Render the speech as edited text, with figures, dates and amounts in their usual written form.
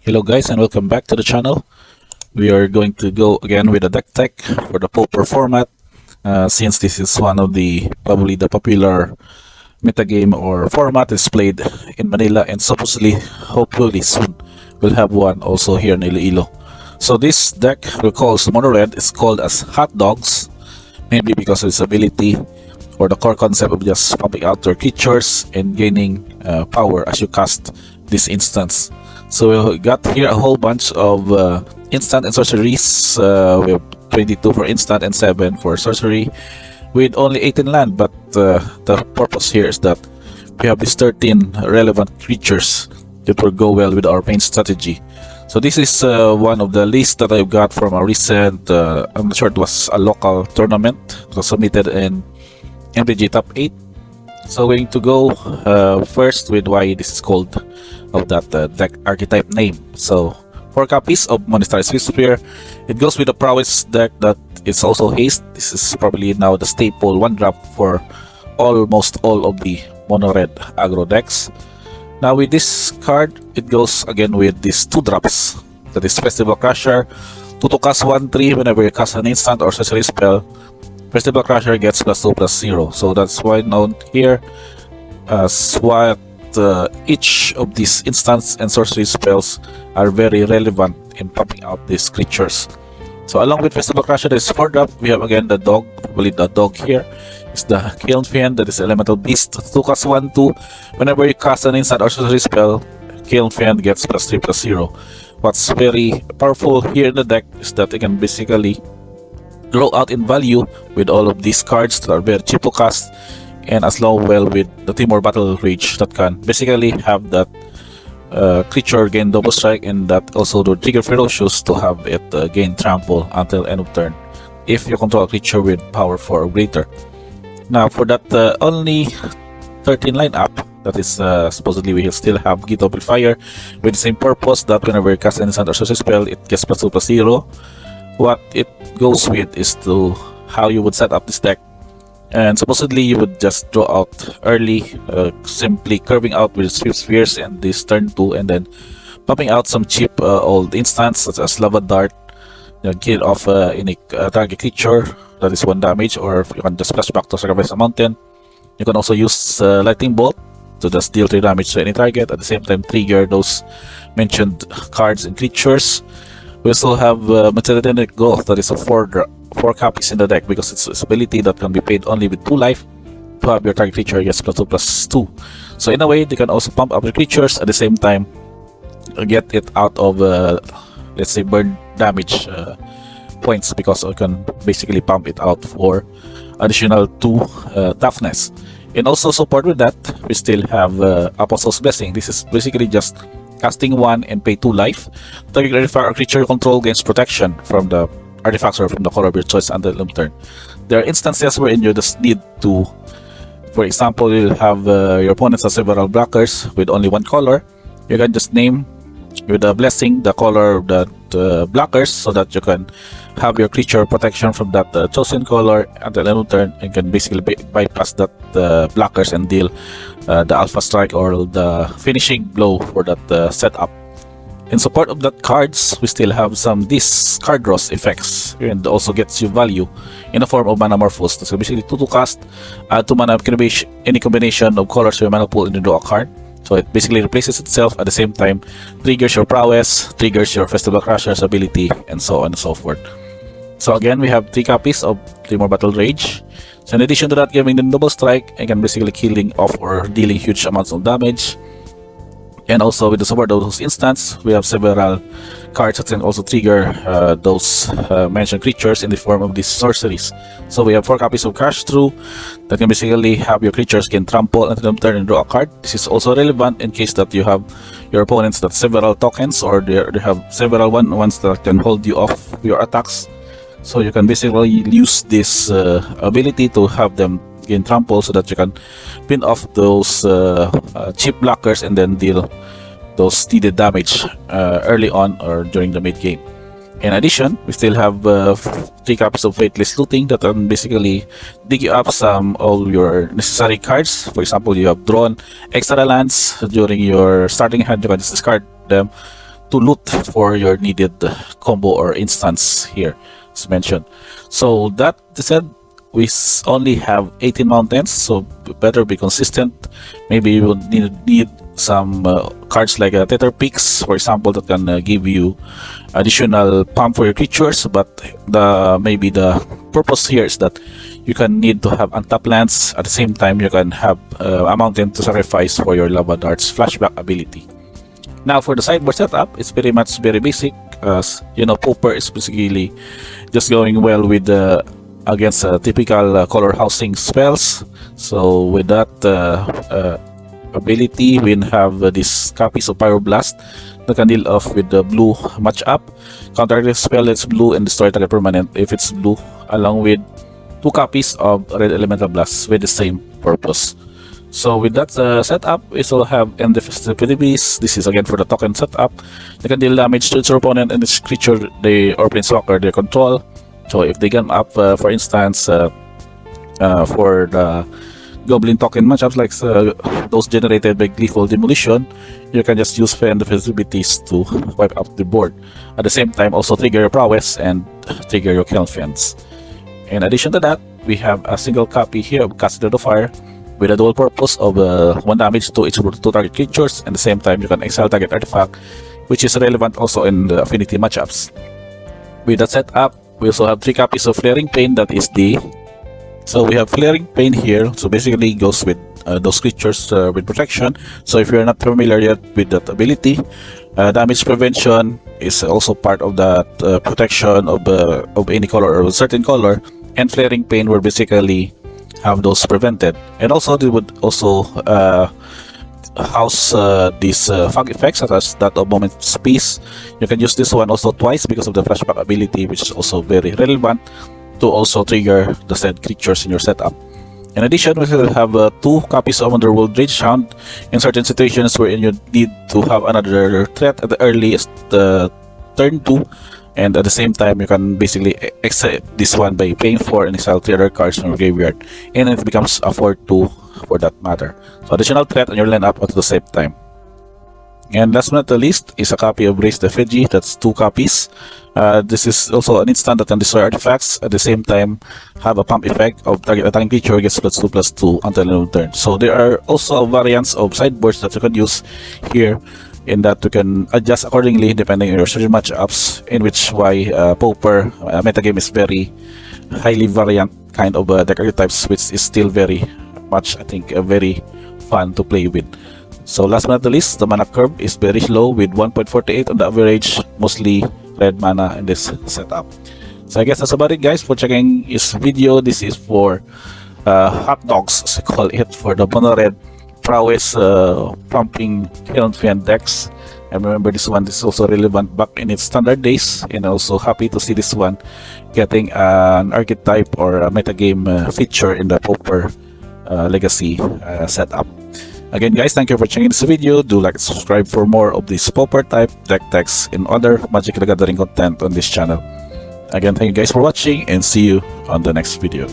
Hello guys and welcome back to the channel. We are going to go again with the deck tech for the Pauper format, since this is one of the probably the popular metagame or format is played in Manila, and supposedly hopefully soon we'll have one also here in Iloilo. So this deck we call Mono Red is called as Hot Dogs, maybe because of its ability or the core concept of just pumping out your creatures and gaining power as you cast this instance. So we got here a whole bunch of instant and sorceries. We have 22 for instant and 7 for sorcery with only 18 land, but the purpose here is that we have these 13 relevant creatures that will go well with our main strategy. So this is one of the lists that I've got from a recent, I'm not sure it was a local tournament. It was submitted in MTG Top 8. So we're going to go first with why this is called of that deck archetype name. So 4 copies of Monastery Spear. It goes with a prowess deck that is also haste. This is probably now the staple 1-drop for almost all of the mono red aggro decks. Now with this card, it goes again with these 2-drops. That is Festival Crusher. To cast 1/3 whenever you cast an instant or sorcery spell, Festival Crusher gets +2/+0. So that's why known here as what each of these instants and sorcery spells are very relevant in pumping out these creatures. So along with Festival Crusher, there is 4-drop. We have again the dog. Probably the dog here is the Kiln Fiend, that is Elemental Beast. To cast 1/2 whenever you cast an instant or sorcery spell, Kiln Fiend gets +3/+0. What's very powerful here in the deck is that it can basically grow out in value with all of these cards that are very cheap to cast, and as well with the Timor Battle Rage that can basically have that creature gain double strike, and that also do trigger Ferocious to have it gain trample until end of turn if you control a creature with power 4 or greater. Now for that only 13 lineup, that is supposedly we will still have Git Amplifier with the same purpose that whenever you cast an instant or sorcery spell, it gets +2/+0. What it goes with is to how you would set up this deck, and supposedly you would just draw out early, simply curving out with Swift Spheres and this turn 2, and then popping out some cheap old instants such as Lava Dart, kill off any target creature that is 1 damage, or you can just splash back to sacrifice a mountain. You can also use Lightning Bolt to just deal 3 damage to any target, at the same time trigger those mentioned cards and creatures. We also have Materialic Growth, that is a 4 copies in the deck because it's its ability that can be paid only with 2 life to have your target creature gets +2/+2. So in a way, they can also pump up the creatures at the same time get it out of let's say burn damage points, because you can basically pump it out for additional 2 toughness. And also support with that, we still have Apostle's Blessing. This is basically just casting 1 and pay 2 life. Target artifact or creature you control gains protection from the artifacts or from the color of your choice until end of turn. There are instances wherein you just need to, for example, you'll have your opponents have several blockers with only 1 color. You can just name with a blessing the color of that blockers, so that you can have your creature protection from that chosen color until end of turn, and can basically bypass that blockers and deal the alpha strike or the finishing blow for that setup. In support of that cards, we still have some these card draws effects, and also gets you value in the form of Manamorphose. So basically 2 to cast, 2 mana any combination of colors for your mana pool and you draw a card. So it basically replaces itself, at the same time triggers your prowess, triggers your Festival Crusher's ability, and so on and so forth. So again, we have 3 copies of Timor Battle Rage. So in addition to that, giving them double strike and can basically killing off or dealing huge amounts of damage. And also with the support of those instants, we have several cards that can also trigger those mentioned creatures in the form of these sorceries. So we have 4 copies of Crash Through that can basically have your creatures can trample until them turn and draw a card. This is also relevant in case that you have your opponents that several tokens, or they have several ones that can hold you off your attacks. So you can basically use this ability to have them gain trample, so that you can pin off those cheap blockers and then deal those needed damage early on or during the mid game. In addition, we still have 3 copies of Faithless Looting that can basically dig you up some all your necessary cards. For example, you have drawn extra lands during your starting hand, you can just discard them to loot for your needed combo or instance here, as mentioned. So that said, we only have 18 mountains, so better be consistent. Maybe you will need some cards like Tether Peaks, for example, that can give you additional pump for your creatures, but maybe the purpose here is that you can need to have untapped lands. At the same time, you can have a mountain to sacrifice for your Lava Darts flashback ability. Now for the sideboard setup, it's very basic. You know, Pauper is basically just going well with against typical color housing spells. So with that ability, we have these copies of Pyroblast that can deal off with the blue matchup. Counter the spell that's blue and destroy target permanent if it's blue, along with 2 copies of Red Elemental Blast with the same purpose. So with that setup, we still have End Festivities. This is again for the token setup. They can deal damage to its opponent and its creature or planeswalker they control. So if they come up, for instance, for the Goblin token matchups like those generated by Gleeful Demolition, you can just use End Festivities to wipe up the board. At the same time, also trigger your Prowess and trigger your Kiln Fence. In addition to that, we have a single copy here of Castle of Fire, with a dual purpose of 1 damage to each 2 target creatures, and at the same time you can exile target artifact, which is relevant also in the affinity matchups. With that setup, we also have 3 copies of Flaring Pain, that is so we have Flaring Pain here, so basically it goes with those creatures with protection. So if you're not familiar yet with that ability, damage prevention is also part of that protection of any color or a certain color, and Flaring Pain will basically have those prevented. And also they would also house these fog effects, such as that of Moment's Peace. You can use this one also twice because of the flashback ability, which is also very relevant to also trigger the said creatures in your setup. In addition, we will have 2 copies of Underworld Rage Hound in certain situations where you need to have another threat at the earliest turn 2, and at the same time you can basically exit this one by paying 4 and exile 3 other cards from your graveyard, and it becomes a 4/2 for that matter. So additional threat on your lineup at the same time. And last but not the least is a copy of Raise the Effigy. That's 2 copies. This is also an instant that can destroy artifacts, at the same time have a pump effect of target attacking creature gets +2/+2 until end of turn. So there are also variants of sideboards that you can use here, in that you can adjust accordingly depending on your certain matchups, in which why Pauper metagame is very highly variant kind of deck archetypes, which is still very much, I think, very fun to play with. So last but not the least, the mana curve is very low with 1.48 on the average, mostly red mana in this setup. So I guess that's about it, guys, for checking this video. This is for hot dogs, as I call it, for the mono red Prowess pumping Kiln Fence decks. And remember, this one is also relevant back in its standard days, and also happy to see this one getting an archetype or a metagame feature in the Pauper legacy setup. Again, guys, thank you for checking this video. Do like and subscribe for more of this Pauper type deck decks and other Magic the Gathering content on this channel. Again, thank you guys for watching, and see you on the next video.